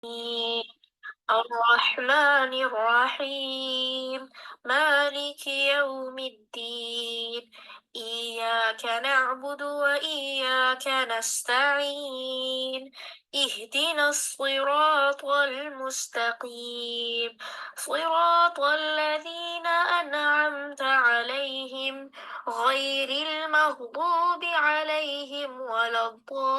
الرحمن الرحيم مالك يوم الدين إياك نعبد وإياك نستعين اهدنا الصراط المستقيم صراط الذين أنعمت عليهم غير المغضوب عليهم ولا الضالين.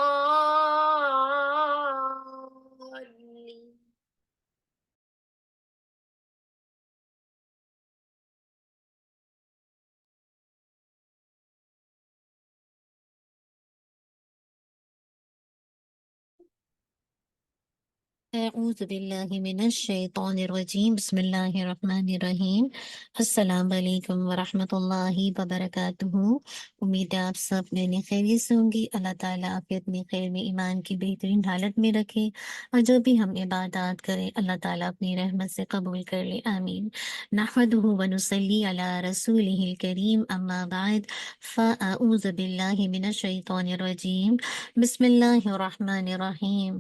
اعوذ باللہ من الشیطان الرجیم بسم اللہ الرحمن الرحیم السلام علیکم ورحمۃ اللہ وبرکاتہ۔ امید ہے آپ سب میں نے خیریت سے ہوں گی۔ اللہ تعالیٰ آپ اپنے خیر میں ایمان کی بہترین حالت میں رکھے اور جو بھی ہم عبادات کریں اللہ تعالیٰ اپنی رحمت سے قبول کر لے، آمین۔ نحمدہ ونصلی علی رسولہ الکریم، اما بعد فاعوذ باللہ من الشیطان الرجیم بسم اللہ الرحمن الرحیم۔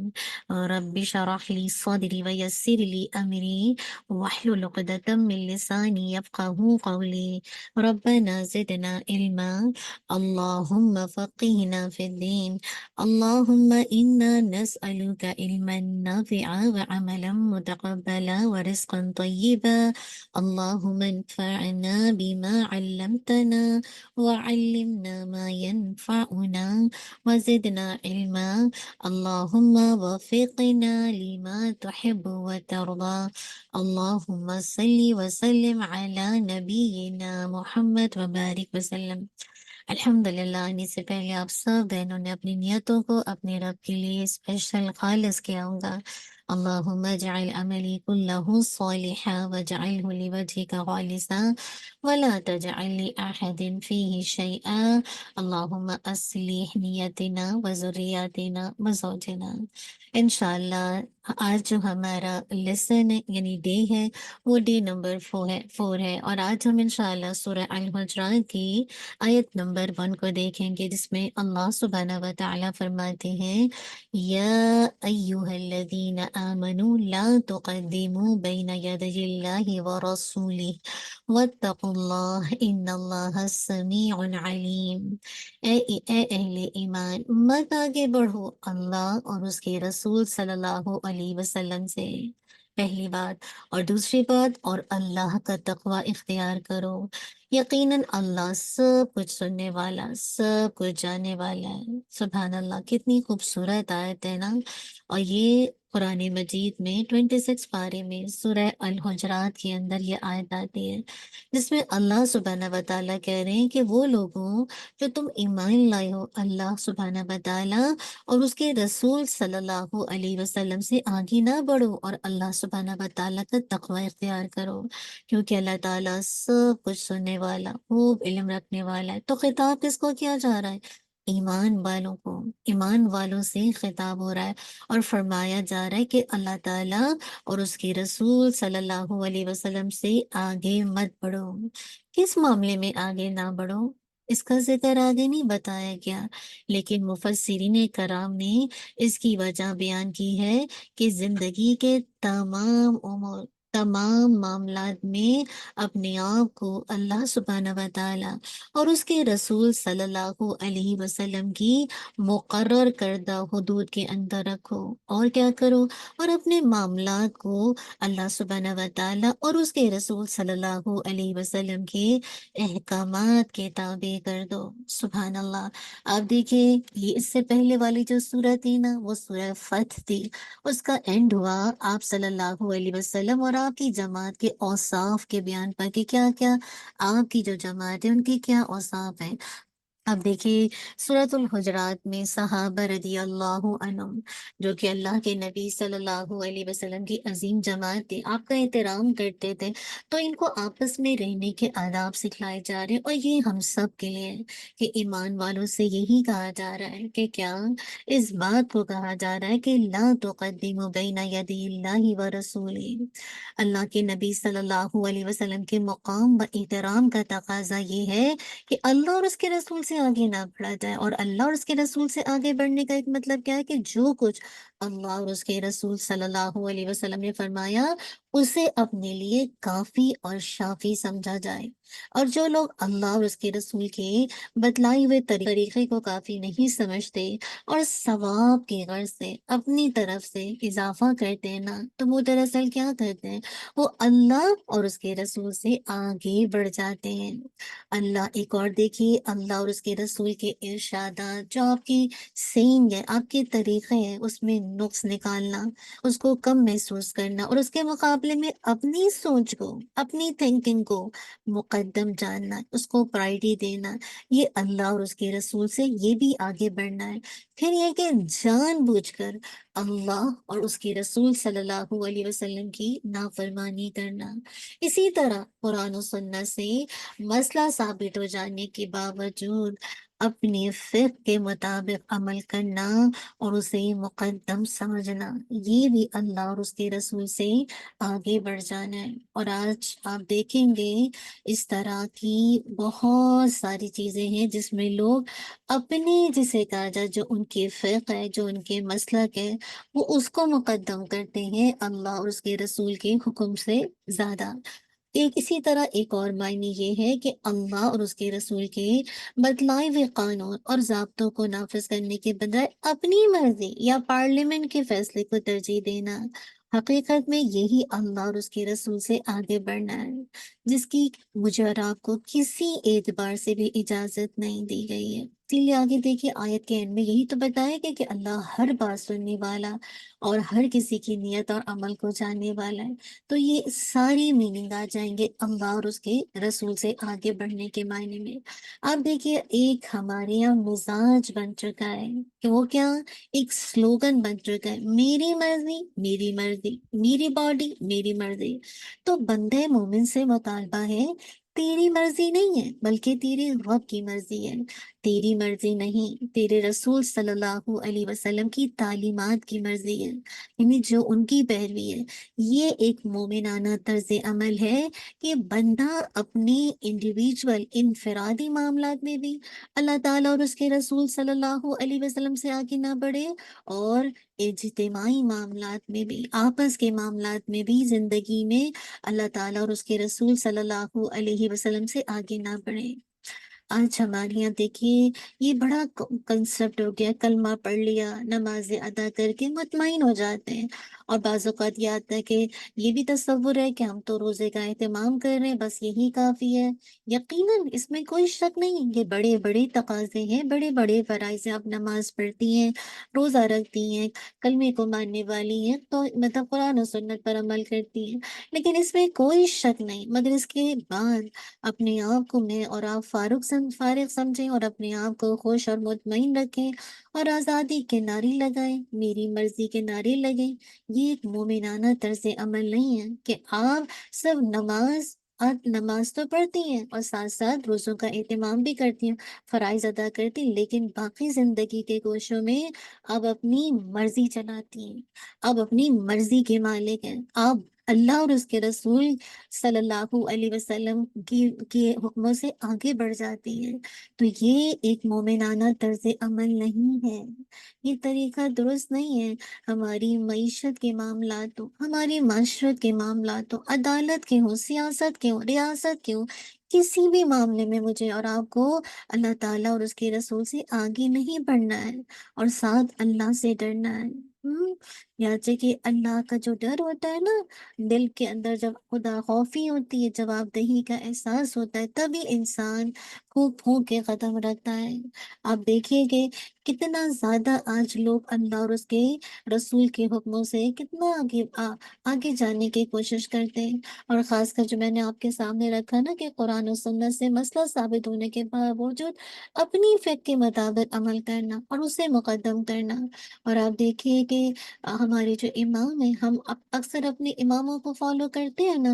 رب اشرح لي صدري ويسر لي أمري واحلل عقدة من لساني يفقهوا قولي ربنا زدنا علما اللهم فقهنا في الدين اللهم إنا نسألك علما نافعا وعملا متقبلا ورزقا طيبا اللهم انفعنا بما علمتنا وعلمنا ما ينفعنا وزدنا علما اللهم وفقنا لما تحب وترضى اللهم صل وسلم على نبینا محمد وبارک وسلم۔ الحمد للہ، آنے سے پہلے آپ سب بہنوں نے اپنی نیتوں کو اپنے رب کے لیے اسپیشل خالص کیا ہوگا۔ اللہم اجعل عملی کلہ صالحا وجعلہ لوجہک خالصا ولا تجعل لأحد فیہ شیئا اللہم اصلح نیتنا وذریاتنا وزوجنا۔ انشاءاللہ آج جو ہمارا لیسن یعنی ڈے ہے وہ ڈے نمبر 4 ہے، اور آج ہم انشاءاللہ سورہ الحجرات کی آیت نمبر 1 کو دیکھیں گے، جس میں اللہ سبحانہ و تعالیٰ فرماتے ہیں یا ایہا الذین آمنوا لا تقدموا بین یدی اللہ ورسولہ واتقوا اللہ ان اللہ سمیع علیم۔ اے اہل ایمان، مت آگے بڑھو اللہ اور اس کے رسول صلی اللہ علیہ وسلم سے، پہلی بات، اور دوسری بات، اور اللہ کا تقوی اختیار کرو، یقیناً اللہ سب کچھ سننے والا سب کچھ جاننے والا ہے۔ سبحان اللہ، کتنی خوبصورت آیت ہے نا۔ اور یہ قرآن مجید میں 26 پارے میں سورہ الحجرات کے اندر یہ آیت آتی ہے، جس میں اللہ سبحانہ و تعالیٰ کہہ رہے ہیں کہ وہ لوگوں جو تم ایمان لائے ہو اللہ سبحانہ و تعالیٰ اور اس کے رسول صلی اللہ علیہ وسلم سے آگے نہ بڑھو، اور اللہ سبحانہ و تعالیٰ کا تقوی اختیار کرو، کیونکہ اللہ تعالیٰ سب کچھ سننے والا خوب علم رکھنے والا ہے۔ تو خطاب کس کو کیا جا رہا ہے؟ ایمان والوں کو، ایمان والوں سے خطاب ہو رہا ہے، اور فرمایا جا رہا ہے کہ اللہ تعالیٰ اور اس کے رسول صلی اللہ علیہ وسلم سے آگے مت بڑھو۔ کس معاملے میں آگے نہ بڑھو اس کا ذکر آگے نہیں بتایا گیا، لیکن مفسرین کرام نے اس کی وجہ بیان کی ہے کہ زندگی کے تمام امور، تمام معاملات میں اپنے آپ کو اللہ سبحانہ و تعالیٰ اور اس کے رسول صلی اللہ علیہ وسلم کی مقرر کردہ حدود کے اندر رکھو، اور کیا کرو، اور اپنے معاملات کو اللہ سبحانہ و تعالیٰ اور اس کے رسول صلی اللہ علیہ وسلم کے احکامات کے تابع کر دو۔ سبحان اللہ۔ آپ دیکھیں، یہ اس سے پہلے والی جو سورت تھی نا وہ سورہ فتح تھی، اس کا اینڈ ہوا آپ صلی اللہ علیہ وسلم اور آپ کی جماعت کے اوصاف کے بیان پر کہ کیا کیا آپ کی جو جماعت ہے ان کی کیا اوصاف ہیں۔ اب دیکھیے سورۃ الحجرات میں صحابہ رضی اللہ عنہم، جو کہ اللہ کے نبی صلی اللہ علیہ وسلم کی عظیم جماعت تھی، آپ کا احترام کرتے تھے، تو ان کو آپس میں رہنے کے آداب سکھلائے جا رہے ہیں، اور یہ ہم سب کے لیے ہے کہ ایمان والوں سے یہی کہا جا رہا ہے کہ کیا اس بات کو کہا جا رہا ہے کہ لا تقدموا بین یدی اللہ ورسولہ۔ اللہ کے نبی صلی اللہ علیہ وسلم کے مقام و احترام کا تقاضا یہ ہے کہ اللہ اور اس کے رسول سے آگے نہ بڑھا جائے، اور اللہ اور اس کے رسول سے آگے بڑھنے کا ایک مطلب کیا ہے کہ جو کچھ اللہ اور اس کے رسول صلی اللہ علیہ وسلم نے فرمایا اسے اپنے لیے کافی اور شافی سمجھا جائے، اور جو لوگ اللہ اور اس کے رسول کے بتلائے ہوئے طریقے کو کافی نہیں سمجھتے اور ثواب کی غرض سے اپنی طرف سے اضافہ کرتے ہیں نا، تو وہ دراصل کیا کرتے ہیں، وہ اللہ اور اس کے رسول سے آگے بڑھ جاتے ہیں۔ اللہ ایک اور دیکھیے، اللہ اور اس کے رسول کے ارشادات جو آپ کی سینگ ہے، آپ کے طریقے ہیں، اس میں نقص نکالنا، اس کو کم محسوس کرنا اور اس کے مقابلے میں اپنی سوچ کو، اپنی تھنکنگ کو مقدم جاننا، اس کو پرائرٹی دینا، یہ اللہ اور اس کے رسول سے یہ بھی آگے بڑھنا ہے۔ پھر یہ کہ جان بوجھ کر اللہ اور اس کے رسول صلی اللہ علیہ وسلم کی نافرمانی کرنا، اسی طرح قرآن و سنت سے مسئلہ ثابت ہو جانے کے باوجود اپنے فقہ کے مطابق عمل کرنا اور اسے مقدم سمجھنا، یہ بھی اللہ اور اس کے رسول سے آگے بڑھ جانا ہے۔ اور آج آپ دیکھیں گے اس طرح کی بہت ساری چیزیں ہیں جس میں لوگ اپنی، جسے کہا جائے جو ان کے فقہ ہے، جو ان کے مسلک ہے، وہ اس کو مقدم کرتے ہیں اللہ اور اس کے رسول کے حکم سے زیادہ۔ ایک اسی طرح ایک اور معنی یہ ہے کہ اللہ اور اس کے رسول کے بتلائے ہوئے قانون اور ضابطوں کو نافذ کرنے کے بجائے اپنی مرضی یا پارلیمنٹ کے فیصلے کو ترجیح دینا، حقیقت میں یہی اللہ اور اس کے رسول سے آگے بڑھنا ہے، جس کی مجھے اور آپ کو کسی اعتبار سے بھی اجازت نہیں دی گئی ہے۔ اسی لیے آگے دیکھیے آیت کے اینڈ میں یہی تو بتایا گیا کہ اللہ ہر بات سننے والا اور ہر کسی کی نیت اور عمل کو جاننے والا ہے۔ تو یہ ساری میننگ آ جائیں گے اللہ اور اس کے رسول سے آگے بڑھنے کے معنی میں۔ آپ دیکھیے ایک ہمارے یہاں مزاج بن چکا ہے کہ وہ کیا، ایک سلوگن بن چکا ہے، میری مرضی میری مرضی، میری باڈی میری مرضی۔ تو بندے مومن سے مطالبہ ہے، تیری مرضی نہیں ہے بلکہ تیرے رب کی مرضی ہے، تیری مرضی نہیں، تیرے رسول صلی اللہ علیہ وسلم کی تعلیمات کی مرضی ہے، یعنی جو ان کی پیروی ہے۔ یہ ایک مومنانہ طرز عمل ہے کہ بندہ اپنے انڈیویجول انفرادی معاملات میں بھی اللہ تعالیٰ اور اس کے رسول صلی اللہ علیہ وسلم سے آگے نہ بڑھے، اور اجتماعی معاملات میں بھی، آپس کے معاملات میں بھی زندگی میں اللہ تعالیٰ اور اس کے رسول صلی اللہ علیہ وسلم سے آگے نہ بڑھے۔ آج ہمارے یہاں دیکھیے یہ بڑا کنسپٹ ہو گیا، کلمہ پڑھ لیا، نماز ادا کر کے مطمئن ہو جاتے ہیں، اور بعض اوقات یہ آتا ہے کہ یہ بھی تصور ہے کہ ہم تو روزے کا اہتمام کر رہے ہیں، بس یہی کافی ہے۔ یقیناً اس میں کوئی شک نہیں، یہ بڑے بڑے تقاضے ہیں، بڑے بڑے فرائض ہیں۔ آپ نماز پڑھتی ہیں، روزہ رکھتی ہیں، کلمے کو ماننے والی ہیں، تو مطلب قرآن و سنت پر عمل کرتی ہیں، لیکن اس میں کوئی شک نہیں، مگر اس کے بعد اپنے آپ کو میں اور آپ فارغ سمجھیں اور اپنے آپ کو خوش اور مطمئن رکھیں، اور آزادی کے نعرے لگائیں، میری مرضی کے نعرے لگیں۔ یہ ایک مومنانہ طرز عمل نہیں ہے کہ آپ سب نماز تو پڑھتی ہیں اور ساتھ ساتھ روزوں کا اہتمام بھی کرتی ہیں، فرائض ادا کرتی ہیں، لیکن باقی زندگی کے گوشوں میں آپ اپنی مرضی چلاتی ہیں، آپ اپنی مرضی کے مالک ہیں، آپ اللہ اور اس کے رسول صلی اللہ علیہ وسلم کے حکموں سے آگے بڑھ جاتی ہے۔ تو یہ ایک مومنانہ طرز عمل نہیں ہے، یہ طریقہ درست نہیں ہے۔ ہماری معیشت کے معاملات ہوں، ہماری معاشرت کے معاملات ہوں، عدالت کے ہوں، سیاست کے ہوں، ریاست کے ہوں، کسی بھی معاملے میں مجھے اور آپ کو اللہ تعالیٰ اور اس کے رسول سے آگے نہیں بڑھنا ہے، اور ساتھ اللہ سے ڈرنا ہے۔ یاد کہ اللہ کا جو ڈر ہوتا ہے نا، دل کے اندر جب خدا خوفی ہوتی ہے، جواب دہی کا احساس ہوتا ہے، تبھی انسان پھونک پھونک کے قدم رکھتا ہے۔ آپ دیکھیے کہ کتنا زیادہ آج لوگ اللہ اور اس کے رسول کے حکموں سے کتنا آگے جانے کی کوشش کرتے ہیں، اور خاص کر جو میں نے آپ کے سامنے رکھا نا کہ قرآن و سنت سے مسئلہ ثابت ہونے کے باوجود اپنی فکر کے مطابق عمل کرنا اور اسے مقدم کرنا۔ اور آپ دیکھیے کہ ہمارے جو امام ہیں، ہم اکثر اپنے اماموں کو فالو کرتے ہیں نا،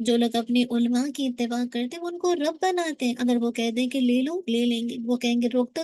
جو لوگ اپنے علماء کی اتباع کرتے ہیں وہ ان کو رب بناتے ہیں، اگر وہ کہہ دیں کہ لے لو لے لیں گے، وہ کہیں گے روک تو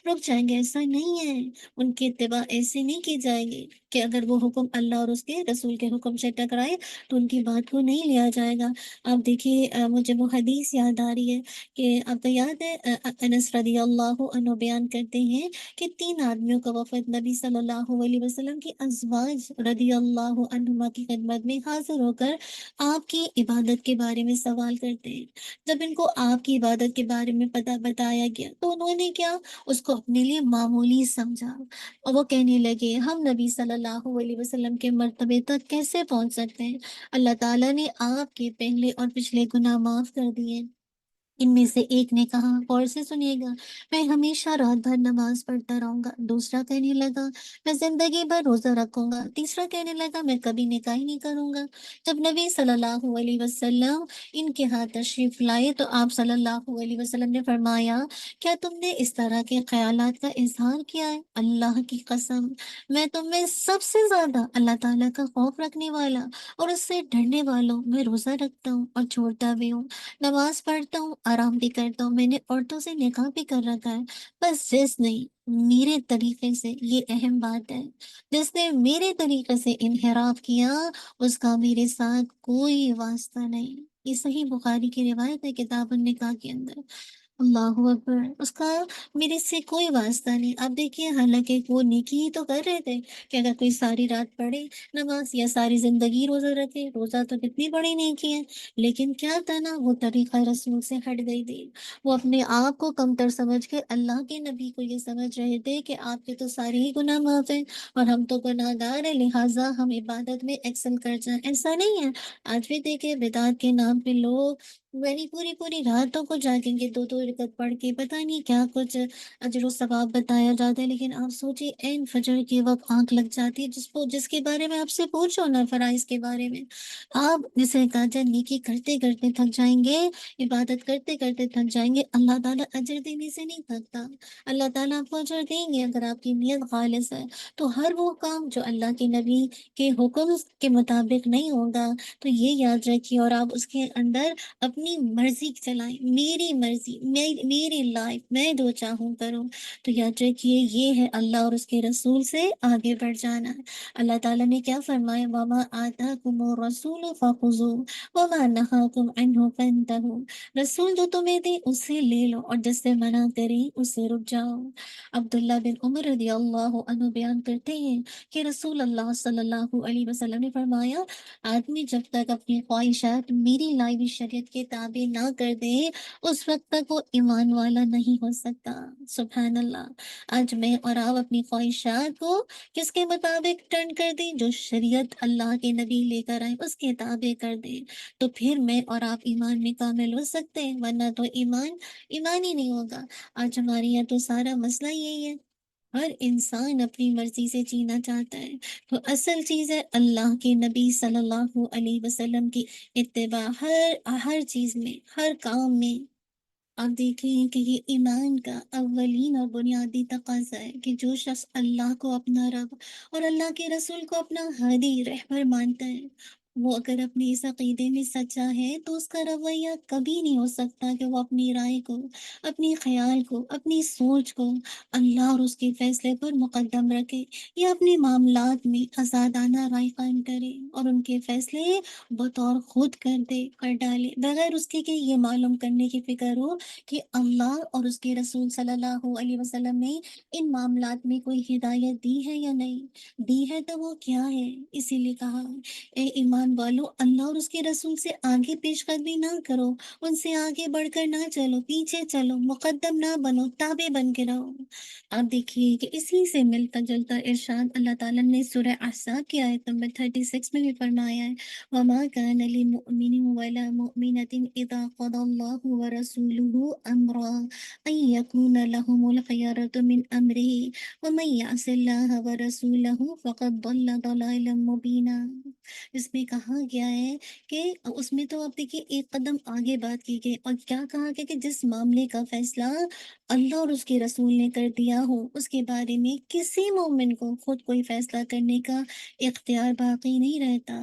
رک جائیں گے۔ ایسا نہیں ہے، ان کی اتباع ایسے نہیں کی جائے گی کہ اگر وہ حکم اللہ اور اس کے رسول کے حکم سے ٹکرائے تو ان کی بات کو نہیں لیا جائے گا۔ آپ دیکھیے مجھے وہ حدیث یاد آ رہی ہے کہ آپ کو یاد ہے انس رضی اللہ عنہ بیان کرتے ہیں کہ 3 آدمیوں کا وفد نبی صلی اللہ علیہ وسلم کی ازواج رضی اللہ عنہما کی خدمت میں حاضر ہو کر آپ کی عبادت کے بارے میں سوال کرتے ہیں۔ جب ان کو آپ کی عبادت کے بارے میں پتہ بتایا گیا تو انہوں نے کیا، اس کو اپنے لیے معمولی سمجھا، اور وہ کہنے لگے ہم نبی صلی اللہ علیہ وسلم کے مرتبے تک کیسے پہنچ سکتے ہیں؟ اللہ تعالیٰ نے آپ کے پہلے اور پچھلے گناہ معاف کر دیے۔ ان میں سے ایک نے کہا، غور سے سنیے گا، میں ہمیشہ رات بھر نماز پڑھتا رہوں گا۔ دوسرا کہنے لگا، میں زندگی بھر روزہ رکھوں گا۔ تیسرا کہنے لگا، میں کبھی نکاح ہی نہیں کروں گا۔ جب نبی صلی اللہ علیہ وسلم ان کے ہاتھ تشریف لائے تو آپ صلی اللہ علیہ وسلم نے فرمایا، کیا تم نے اس طرح کے خیالات کا اظہار کیا ہے؟ اللہ کی قسم، میں تم میں سب سے زیادہ اللہ تعالیٰ کا خوف رکھنے والا اور اس سے ڈرنے والوں میں روزہ رکھتا ہوں اور چھوڑتا بھی ہوں، نماز پڑھتا ہوں، آرام بھی کرتا ہوں، میں نے عورتوں سے نکاح بھی کر رکھا ہے۔ بس جس نے میرے طریقے سے، یہ اہم بات ہے، جس نے میرے طریقے سے انحراف کیا اس کا میرے ساتھ کوئی واسطہ نہیں۔ یہ صحیح بخاری کی روایت ہے کتاب النکاح کے اندر۔ اللہ اکبر، اس کا میرے سے کوئی واسطہ نہیں۔ اب دیکھیے، حالانکہ وہ نیکی ہی تو کر رہے تھے کہ اگر کوئی ساری رات پڑھے نماز یا ساری زندگی روزہ رکھے، روزہ تو کتنی بڑی نیکی ہے، لیکن کیا تھا نا، وہ طریقہ رسول سے ہٹ گئی تھی۔ وہ اپنے آپ کو کمتر سمجھ کے اللہ کے نبی کو یہ سمجھ رہے تھے کہ آپ کے تو سارے ہی گناہ معاف ہیں اور ہم تو گناہ گار ہیں، لہٰذا ہم عبادت میں ایکسل کر جائیں۔ ایسا نہیں ہے، آج بھی دیکھیں بدعت کے نام پہ لوگ یعنی پوری پوری راتوں کو جاگیں گے، 2 2 رکعت پڑھ کے، پتہ نہیں کیا کچھ اجر و ثواب بتایا جاتا ہے، لیکن آپ سوچیے عین فجر کے وقت آنکھ لگ جاتی ہے، جس کے بارے میں آپ سے پوچھو نا، فرائض کے بارے میں، آپ جسے کہا جائے نیکی کرتے کرتے تھک جائیں گے، عبادت کرتے کرتے تھک جائیں گے، اللہ تعالیٰ اجر دینے سے نہیں تھکتا۔ اللہ تعالیٰ آپ کو اجر دیں گے اگر آپ کی نیت خالص ہے۔ تو ہر وہ کام جو اللہ کے نبی کے حکم کے مطابق نہیں ہوگا تو یہ یاد رکھیے، اور آپ اس کے اندر اپنی مرضی چلائیں، میری مرضی، میری لائف، میں جو چاہوں کروں، تو یاد رکھیے یہ ہے اللہ اور اس کے رسول سے آگے بڑھ جانا۔ اللہ تعالیٰ نے کیا فرمایا، وَمَا آتَاكُمُ الرَّسُولُ فَخُذُوهُ وَمَا نَهَاكُمْ عَنْهُ فَانْتَهُوا، رسول جو تمہیں دے اسے لے لو اور جس سے منع کرے اسے رک جاؤ۔ عبداللہ بن عمر رضی اللہ عنہ بیان کرتے ہیں کہ رسول اللہ صلی اللہ علیہ وسلم نے فرمایا، آدمی جب تک اپنی خواہشات میری لائی ہوئی شریعت کے تابع نہ کر دے اس وقت تک وہ ایمان والا نہیں ہو سکتا۔ سبحان اللہ، آج میں اور آپ اپنی خواہشات کو کس کے مطابق ٹرن کر دیں؟ جو شریعت اللہ کے نبی لے کر آئے اس کے تابع کر دیں، تو پھر میں اور آپ ایمان میں کامل ہو سکتے ہیں، ورنہ تو ایمان ہی نہیں ہوگا۔ آج ہمارے یہاں تو سارا مسئلہ یہی ہے، ہر انسان اپنی مرضی سے جینا چاہتا ہے۔ تو اصل چیز ہے اللہ کے نبی صلی اللہ علیہ وسلم کی اتباع، ہر چیز میں، ہر کام میں۔ آپ دیکھیں کہ یہ ایمان کا اولین اور بنیادی تقاضا ہے کہ جو شخص اللہ کو اپنا رب اور اللہ کے رسول کو اپنا ہادی رہبر مانتا ہے، وہ اگر اپنے اس عقیدے میں سچا ہے تو اس کا رویہ کبھی نہیں ہو سکتا کہ وہ اپنی رائے کو، اپنی خیال کو، اپنی سوچ کو اللہ اور اس کے فیصلے پر مقدم رکھے، یا اپنے معاملات میں آزادانہ رائے قائم کرے اور ان کے فیصلے بطور خود کر ڈالے، بغیر اس کے کہ یہ معلوم کرنے کی فکر ہو کہ اللہ اور اس کے رسول صلی اللہ علیہ وسلم نے ان معاملات میں کوئی ہدایت دی ہے یا نہیں دی ہے، تو وہ کیا ہے۔ اسی لیے کہا، اے ایمان والو، اللہ اور اس کے رسول سے آگے پیش قدمی نہ کرو، ان سے آگے بڑھ کر نہ چلو، پیچھے چلو، مقدم نہ بنو، تابع بن کے رہو۔ آپ دیکھیے کہ اسی سے ملتا جلتا ارشاد اللہ تعالیٰ نے سورہ احزاب کی آیت نمبر 36 میں بھی فرمایا ہے، وَمَا كَانَ لِمُؤْمِنٍ وَلَا مُؤْمِنَةٍ إِذَا قَضَى اللَّهُ وَرَسُولُهُ أَمْرًا أَن يَكُونَ لَهُمُ الْخِيَرَةُ مِنْ أَمْرِهِ وَمَن يَعْصِ اللَّهَ وَرَسُولَهُ فَقَدْ ضَلَّ ضَلَالًا مُبِينًا۔ اس میں کہا گیا ہے کہ اس میں تو آپ دیکھیے ایک قدم آگے بات کی گئی، اور کیا کہا گیا کہ جس معاملے کا فیصلہ اللہ اور اس کے رسول نے کر دیا ہو اس کے بارے میں کسی مومن کو خود کوئی فیصلہ کرنے کا اختیار باقی نہیں رہتا۔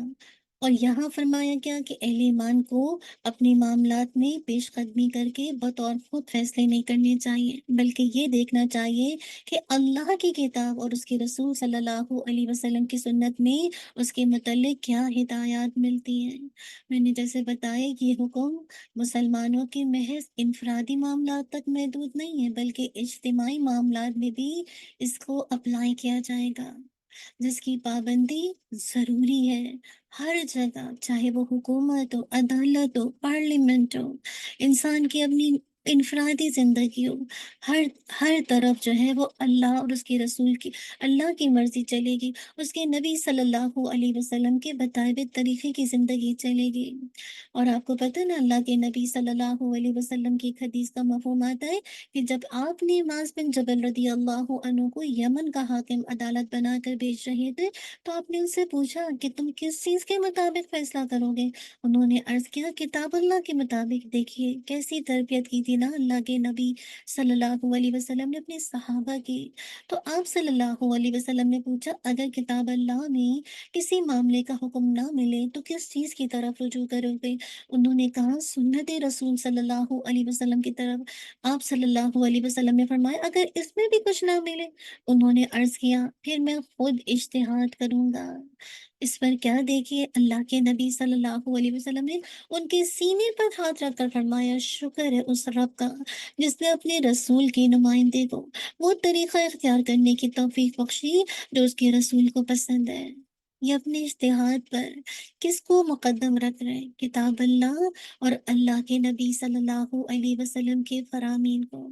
اور یہاں فرمایا کیا کہ اہل ایمان کو اپنے معاملات میں پیش قدمی کر کے بطور خود فیصلے نہیں کرنے چاہیے، بلکہ یہ دیکھنا چاہیے کہ اللہ کی کتاب اور اس کے رسول صلی اللہ علیہ وسلم کی سنت میں اس کے متعلق کیا ہدایات ملتی ہیں۔ میں نے جیسے بتایا کہ یہ حکم مسلمانوں کے محض انفرادی معاملات تک محدود نہیں ہے، بلکہ اجتماعی معاملات میں بھی اس کو اپلائی کیا جائے گا، جس کی پابندی ضروری ہے ہر جگہ، چاہے وہ حکومت ہو، عدالت ہو، پارلیمنٹ ہو، انسان کی اپنی انفرادی زندگی ہو، ہر ہر طرف جو ہے وہ اللہ اور اس کے رسول کی، اللہ کی مرضی چلے گی، اس کے نبی صلی اللہ علیہ وسلم کے بتائے ہوئے طریقے کی زندگی چلے گی۔ اور آپ کو پتہ نا، اللہ کے نبی صلی اللہ علیہ وسلم کی ایک حدیث کا مفہوم آتا ہے کہ جب آپ نے معاذ بن جبل رضی اللہ عنہ کو یمن کا حاکم عدالت بنا کر بھیج رہے تھے، تو آپ نے ان سے پوچھا کہ تم کس چیز کے مطابق فیصلہ کرو گے؟ انہوں نے عرض کیا، کتاب اللہ کے مطابق۔ دیکھیے کیسی تربیت کی تھی نا اللہ کے نبی صلی اللہ علیہ وسلم نے اپنے صحابہ کی۔ تو آپ صلی اللہ علیہ وسلم نے پوچھا، اگر کتاب اللہ میں کسی معاملے کا حکم نہ ملے تو کس چیز کی طرف رجوع کرو گے؟ انہوں نے کہا، سنت رسول صلی اللہ علیہ وسلم کی طرف۔ آپ صلی اللہ علیہ وسلم نے فرمایا، اگر اس میں بھی کچھ نہ ملے؟ انہوں نے عرض کیا، پھر میں خود اجتہاد کروں گا۔ اس پر کیا دیکھیے اللہ کے نبی صلی اللہ علیہ وسلم نے ان کے سینے پر ہاتھ رکھ کر فرمایا، شکر ہے اس رب کا جس نے اپنے رسول کے نمائندے کو وہ طریقہ اختیار کرنے کی توفیق بخشی جو اس کے رسول کو پسند ہے۔ یہ اپنے اشتہاد پر کس کو مقدم رکھ رہے ہیں؟ کتاب اللہ اور اللہ کے نبی صلی اللہ علیہ وسلم کے فرامین کو۔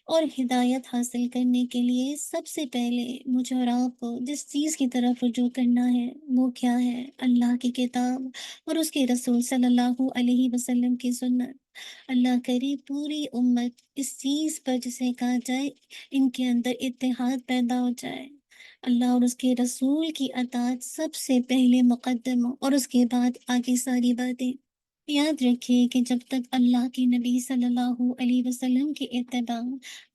اور ہدایت حاصل کرنے کے لیے سب سے پہلے مجھے اور آپ کو جس چیز کی طرف رجوع کرنا ہے وہ کیا ہے؟ اللہ کی کتاب اور اس کے رسول صلی اللہ علیہ وسلم کی سنت۔ اللہ کرے پوری امت اس چیز پر جسے کہا جائے ان کے اندر اتحاد پیدا ہو جائے، اللہ اور اس کے رسول کی اطاعت سب سے پہلے مقدم ہو، اور اس کے بعد آگے ساری باتیں۔ یاد رکھیے کہ جب تک اللہ کے نبی صلی اللہ علیہ وسلم کی اتباع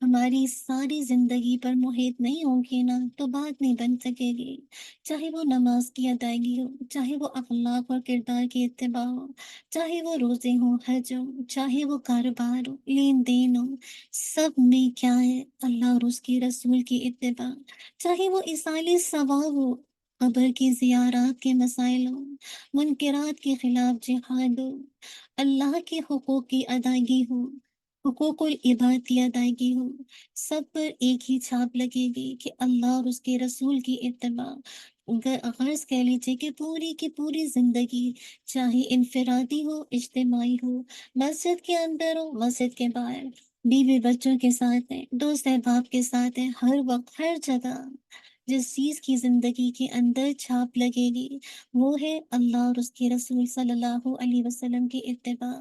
ہماری ساری زندگی پر محیط نہیں ہوگی نا، تو بات نہیں بن سکے گی، چاہے وہ نماز کی ادائیگی ہو، چاہے وہ اخلاق اور کردار کی اتباع ہو، چاہے وہ روزے ہوں، حج ہو، چاہے وہ کاروبار ہو، لین دین ہو، سب میں کیا ہے؟ اللہ اور اس کے رسول کی اتباع۔ چاہے وہ ایصال ثواب ہو، قبر کی زیارات کے مسائل ہوں، منکرات کے خلاف جہاد ہو، اللہ کے حقوق کی ادائیگی ہو، حقوق العباد کی ادائیگی ہو، سب پر ایک ہی چھاپ لگے گی کہ اللہ اور اس کے رسول کی اتباع۔ غرض کہہ لیجیے کہ پوری کی پوری زندگی، چاہے انفرادی ہو، اجتماعی ہو، مسجد کے اندر ہو، مسجد کے باہر، بیوی بچوں کے ساتھ ہیں، دوست احباب کے ساتھ ہیں، ہر وقت ہر جگہ جس چیز کی زندگی کے اندر چھاپ لگے گی وہ ہے اللہ اور اس کے رسول صلی اللہ علیہ وسلم کی اتباع۔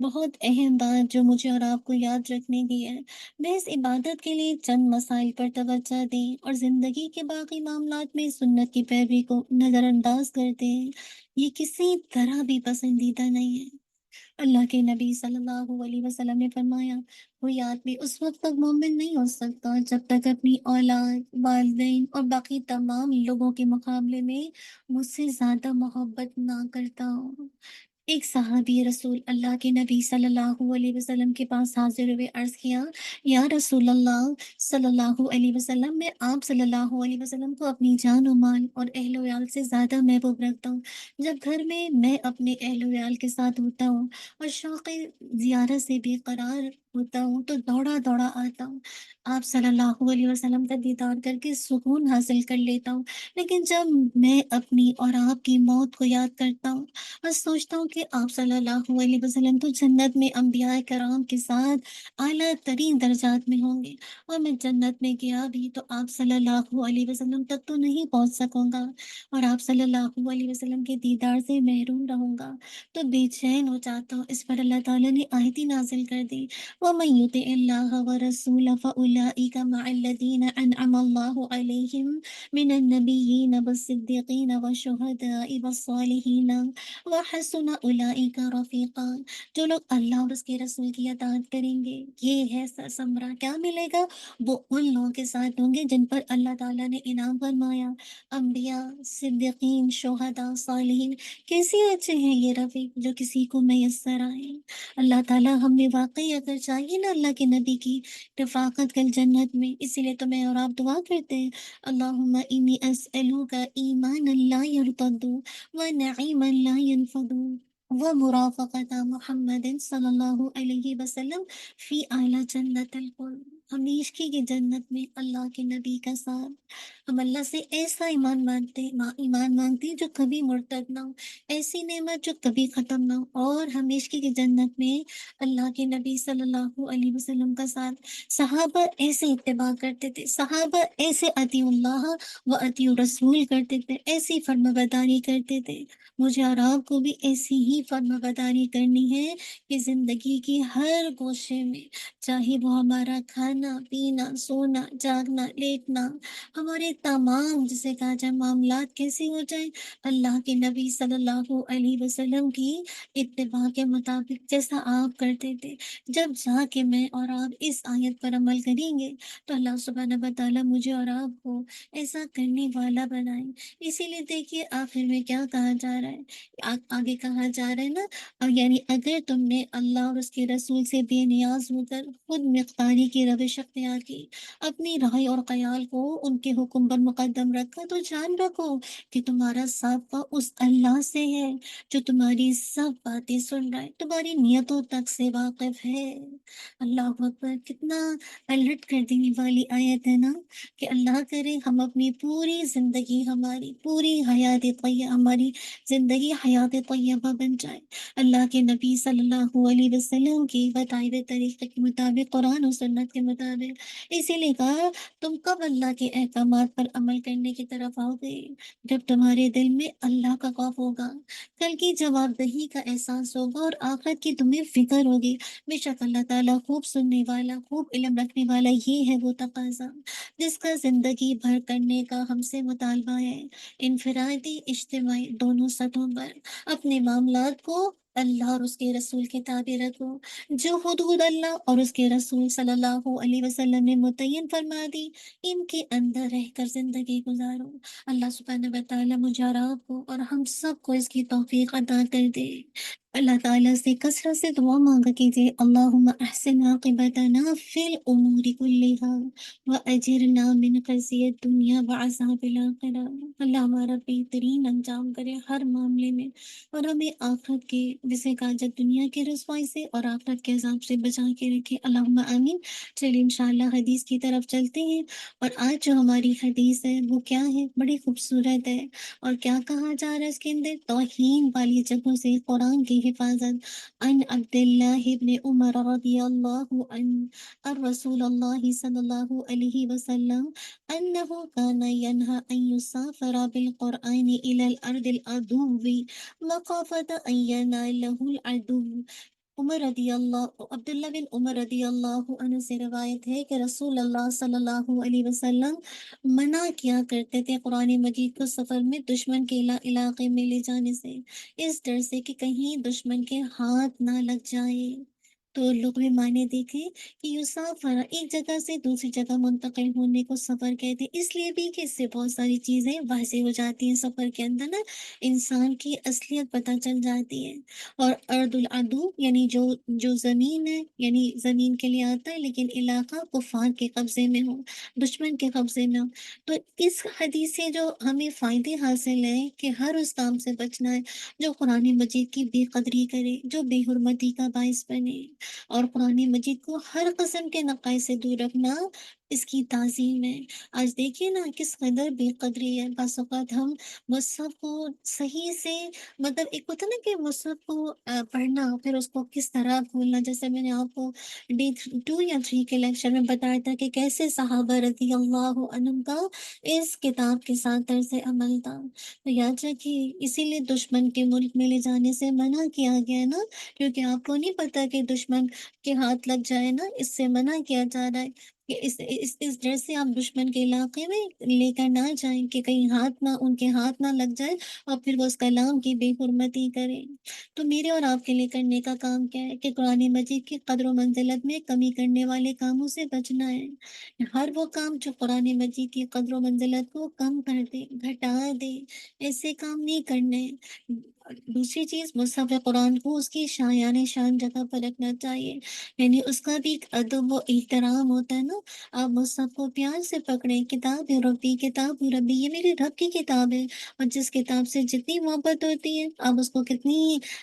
بہت اہم بات جو مجھے اور آپ کو یاد رکھنے کی ہے، محض عبادت کے لیے چند مسائل پر توجہ دیں اور زندگی کے باقی معاملات میں سنت کی پیروی کو نظر انداز کر دیں، یہ کسی طرح بھی پسندیدہ نہیں ہے۔ اللہ کے نبی صلی اللہ علیہ وسلم نے فرمایا، کوئی آدمی اس وقت تک مومن نہیں ہو سکتا جب تک اپنی اولاد، والدین اور باقی تمام لوگوں کے مقابلے میں مجھ سے زیادہ محبت نہ کرتا ہو۔ ایک صحابی رسول اللہ کے نبی صلی اللہ علیہ وسلم کے پاس حاضر ہوئے، عرض کیا، یا رسول اللہ صلی اللہ علیہ وسلم، میں آپ صلی اللہ علیہ وسلم کو اپنی جان و مال اور اہل و عیال سے زیادہ محبوب رکھتا ہوں۔ جب گھر میں اپنے اہل و عیال کے ساتھ ہوتا ہوں اور شوق زیارت سے بے قرار ہوتا ہوں تو دوڑا دوڑا آتا ہوں، آپ صلی اللہ علیہ وسلم کا دیدار کر کے سکون حاصل کر لیتا ہوں۔ لیکن جب میں اپنی اور آپ کی موت کو یاد کرتا ہوں اور سوچتا ہوں کہ آپ صلی اللہ علیہ وسلم تو جنت میں انبیاء کرام کے ساتھ اعلیٰ ترین درجات میں ہوں گے، اور میں جنت میں گیا بھی تو آپ صلی اللہ علیہ وسلم تک تو نہیں پہنچ سکوں گا، اور آپ صلی اللہ علیہ وسلم کے دیدار سے محروم رہوں گا، تو بے چین ہو جاتا ہوں۔ اس پر اللہ تعالیٰ نے آیت نازل کر دی، ومن يطع الله ورسوله فأولئك مع الذين أنعم الله عليهم من النبيين والصديقين والشهداء والصالحين وحسن أولئك رفیقا۔ جو لوگ اللہ اور اس کے رسول کی اطاعت کریں گے، یہ ہے سمرا، کیا ملے گا؟ وہ ان لوگوں کے ساتھ ہوں گے جن پر اللہ تعالیٰ نے انعام فرمایا، انبیاء، صدیقین، شہداء، صالحین۔ کیسے اچھے ہیں یہ رفیق جو کسی کو میسر آئے۔ اللہ تعالیٰ ہمیں واقعی اگر چاہیے نا اللہ کے نبی کی رفاقت کل جنت میں، اسی لیے تو میں اور آپ دعا کرتے ہیں، اللہم انی اسألوک ایمانا لا یرتد ونعیما لا ينفد ومرافقت محمد صلی اللہ علیہ وسلم فی اعلی جنت الخلد۔ ہمیشگی کی جنت میں اللہ کے نبی کا ساتھ۔ ہم اللہ سے ایسا ایمان مانگتے جو کبھی مرتد نہ ہو، ایسی نعمت جو کبھی ختم نہ ہو، اور ہمیشگی کی جنت میں اللہ کے نبی صلی اللہ علیہ وسلم کا ساتھ۔ صحابہ ایسے اتباع کرتے تھے، صحابہ ایسے اطیع اللہ و اطیع رسول کرتے تھے، ایسی فرما برداری کرتے تھے۔ مجھے اور آپ کو بھی ایسی ہی فرما برداری کرنی ہے کہ زندگی کی ہر گوشے میں، چاہے وہ ہمارا کھانا پینا، سونا، جاگنا، لیٹنا، ہمارے تمام جسے کہا جائے معاملات کیسے ہو جائیں، اللہ کے نبی صلی اللہ علیہ وسلم کی اتباع کے مطابق جیسا آپ کرتے تھے۔ جب جا کے میں اور آپ اس آیت پر عمل کریں گے تو اللہ سبحانہ و تعالیٰ مجھے اور آپ کو ایسا کرنے والا بنائے۔ اسی لیے دیکھیے آخر میں کیا کہا جا رہا ہے، آگے کہا جا رہا ہے نا، یعنی اگر تم نے اللہ اور اس کے رسول سے بے نیاز ہو کر خود مختاری کی روش اختیار کی، اپنی رائے اور خیال کو ان کے حکم پر مقدم رکھا، تو جان رکھو کہ تمہارا سابقہ اس اللہ سے ہے جو تمہاری سب باتیں سن رہا ہے، تمہاری نیتوں تک سے واقف ہے۔ اللہ اکبر، کتنا الرٹ کر دینے والی آیت ہے نا، کہ اللہ کرے ہم اپنی پوری زندگی، ہماری پوری حیات طیبہ، ہماری زندگی حیات طیبہ بن جائے اللہ کے نبی صلی اللہ علیہ وسلم کی بتائے ہوئے طریقے کے مطابق، قرآن و سنت کے مطابق۔ اسی لیے کہا تم کب اللہ کے احکامات پر عمل کرنے کی طرف آؤ گے؟ جب تمہارے دل میں اللہ کا خوف ہوگا، کل کی جواب دہی کا احساس ہوگا، اور آخرت کی تمہیں فکر ہوگی۔ بے شک اللہ تعالیٰ خوب سننے والا، خوب علم رکھنے والا، یہ ہے وہ تقاضا جس کا زندگی بھر کرنے کا ہم سے مطالبہ ہے۔ انفرادی، اجتماعی، دونوں سطحوں پر اپنے معاملات کو اللہ اور اس کے رسول کے تابع رکھو۔ جو حدود اللہ اور اس کے رسول صلی اللہ علیہ وسلم نے متعین فرما دی، ان کے اندر رہ کر زندگی گزارو۔ اللہ سبحانہ و تعالیٰ مجھے اور آپ کو اور ہم سب کو اس کی توفیق عطا کر دے۔ اللہ تعالیٰ سے کثرت سے دعا مانگا کیجیے، اللہم احسن عاقبتنا فی الامور کلہا واجرنا من خزی الدنیا وعذاب الآخرہ۔ اللہ ہمارا بہترین انجام کرے ہر معاملے میں، اور ہمیں آخرت کے جسے کہا جائے دنیا کے رسوائی سے اور آخرت کے عذاب سے بچا کے رکھے، اللہم آمین۔ چلیے انشاءاللہ حدیث کی طرف چلتے ہیں، اور آج جو ہماری حدیث ہے وہ کیا ہے، بڑی خوبصورت ہے، اور کیا کہا جا رہا ہے اس کے اندر، توہین والی جگہوں سے قرآن کی حفاظت۔ عن عبداللہ ابن عمر رضی اللہ عنہ الرسول اللہ صلی اللہ علیہ وسلم انه كان ينهى ان يسافر بالقرآن الى الارض العدو مخافة ان يناله العدو۔ عبداللہ بن عمر رضی اللہ عنہ سے روایت ہے کہ رسول اللہ صلی اللہ علیہ وسلم منع کیا کرتے تھے قرآن مجید کو سفر میں دشمن کے علاقے میں لے جانے سے، اس ڈر سے کہ کہیں دشمن کے ہاتھ نہ لگ جائے۔ تو لغوی معنی دیکھیں کہ یسافر ایک جگہ سے دوسری جگہ منتقل ہونے کو سفر کہتے ہیں، اس لیے بھی کہ اس سے بہت ساری چیزیں واضح ہو جاتی ہیں، سفر کے اندر نا انسان کی اصلیت پتہ چل جاتی ہے۔ اور ارض العدو یعنی جو زمین ہے، یعنی زمین کے لیے آتا ہے لیکن علاقہ کفار کے قبضے میں ہو، دشمن کے قبضے میں ہو۔ تو اس حدیث سے جو ہمیں فائدے حاصل ہیں کہ ہر اس کام سے بچنا ہے جو قرآن مجید کی بے قدری کرے، جو بے حرمتی کا باعث بنے، اور قرآن مجید کو ہر قسم کے نقائص سے دور رکھنا، اس کی تعظیم ہے۔ آج دیکھیے نا کس قدر بے قدری ہے، بعض اوقات ہم مصحف کو صحیح سے مطلب ایک ہوتا ہے نا کہ مصحف کو پڑھنا پھر اس کو کس طرح کھولنا، جیسے میں نے آپ کو ڈے 2 یا 3 کے لیکچر میں بتایا تھا کہ کیسے صحابہ رضی اللہ عنہم کا اس کتاب کے ساتھ طرز عمل تھا۔ تو یاد رکھیے اسی لیے دشمن کے ملک میں لے جانے سے منع کیا گیا ہے نا، کیونکہ آپ کو نہیں پتا کہ دشمن کے ہاتھ لگ جائے نا، اس سے منع کیا جا رہا ہے کہ اس ڈر سے آپ دشمن کے علاقے میں لے کر نہ جائیں کہ کہیں ہاتھ نہ ان کے ہاتھ نہ لگ جائے اور پھر وہ اس کلام کی بے حرمتی کریں۔ تو میرے اور آپ کے لیے کرنے کا کام کیا ہے کہ قرآن مجید کی قدر و منزلت میں کمی کرنے والے کاموں سے بچنا ہے۔ ہر وہ کام جو قرآن مجید کی قدر و منزلت کو کم کر دے، گھٹا دے، ایسے کام نہیں کرنے۔ دوسری چیز، مصحف قرآن کو اس کی شایان شان جگہ پر رکھنا چاہیے، یعنی اس کا بھی ایک ادب و احترام ہوتا ہے نا۔ آپ مصحف کو پیار سے پکڑیں، کتاب ہے ربی، کتاب ہے ربی، یہ میرے رب کی کتاب ہے، اور جس کتاب سے جتنی محبت ہوتی ہے آپ اس کو کتنی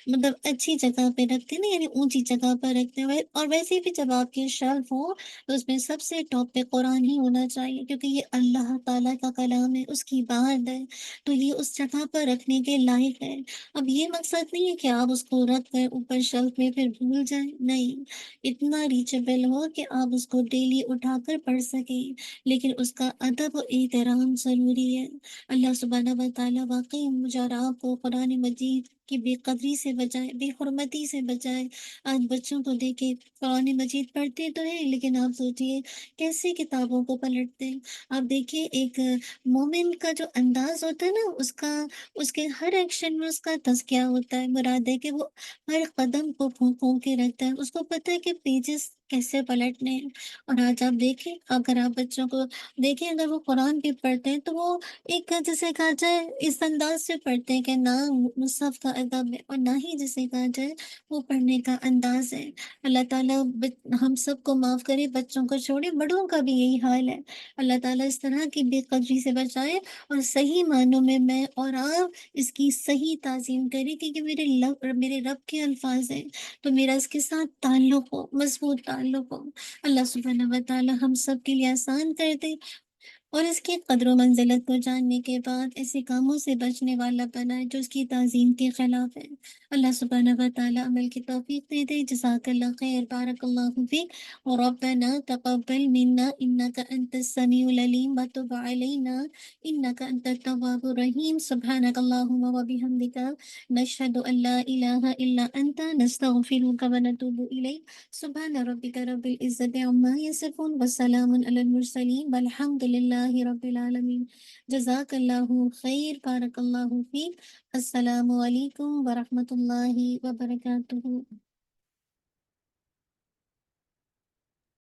مطلب اچھی جگہ پہ رکھتے ہیں نا، یعنی اونچی جگہ پر رکھتے ہیں۔ اور ویسے بھی جب آپ کی شرف ہو تو اس میں سب سے ٹاپ پہ قرآن ہی ہونا چاہیے، کیونکہ یہ اللہ تعالیٰ کا کلام ہے، اس کی بات ہے، تو یہ اس جگہ پر رکھنے کے لائق ہے۔ اب یہ مقصد نہیں ہے کہ آپ اس کو رکھ کر اوپر شیلف میں پھر بھول جائیں، نہیں، اتنا ریچیبل ہو کہ آپ اس کو ڈیلی اٹھا کر پڑھ سکیں، لیکن اس کا ادب و احترام ضروری ہے۔ اللہ سبحانہ و تعالیٰ واقعی مجھے اور آپ کو قرآن مجید کی بے قدری سے بچائے، بے حرمتی سے بچائے۔ آج بچوں کو دیکھے قرآن مجید پڑھتے تو ہیں لیکن آپ سوچئے کیسے کتابوں کو پلٹتے ہیں۔ آپ دیکھیے ایک مومن کا جو انداز ہوتا ہے نا، اس کے ہر ایکشن میں اس کا تزکیہ ہوتا ہے، مراد ہے کہ وہ ہر قدم کو پھونک پھونک کے رکھتا ہے، اس کو پتہ ہے کہ پیجز کیسے پلٹنے ہیں۔ اور آج آپ دیکھیں، اگر آپ بچوں کو دیکھیں اگر وہ قرآن بھی پڑھتے ہیں تو وہ ایک جیسے کہا جائے اس انداز سے پڑھتے ہیں کہ نہ مصحف کا ادب ہے، اور نہ ہی جسے کہا جائے وہ پڑھنے کا انداز ہے۔ اللہ تعالیٰ ہم سب کو معاف کرے، بچوں کو چھوڑے، بڑوں کا بھی یہی حال ہے۔ اللہ تعالیٰ اس طرح کی بے قدری سے بچائے اور صحیح معنوں میں اور آپ اس کی صحیح تعظیم کریں، کیونکہ میرے رب کے الفاظ ہیں، تو میرا اس کے ساتھ تعلق ہو، مضبوط تعلق ہو۔ اللہ سبحانہ و تعالیٰ ہم سب کے لیے آسان کر دے اور اس کی قدر و منزلت کو جاننے کے بعد ایسے کاموں سے بچنے والا بنائے جو اس کی تعظیم کے خلاف ہے۔ اللہ سبحانہ و تعالیٰ عمل کی توفیق دے دے۔ جزاک اللہ خیر، بارک اللہ فیک، وربنا تقبل منا انک انت السمیع العلیم وتب علینا انک انت التواب الرحیم۔ سبحانک اللہم وبحمدک، نشہد ان لا الہ الا انت، نستغفرک ونتوب الیک۔ سبحان ربک رب العزت عما یصفون وسلام علی المرسلین والحمد للہ رب العالمین۔ جزاک اللہ خیر، بارک اللہ فیک۔ السلام علیکم ورحمۃ اللہ وبرکاتہ۔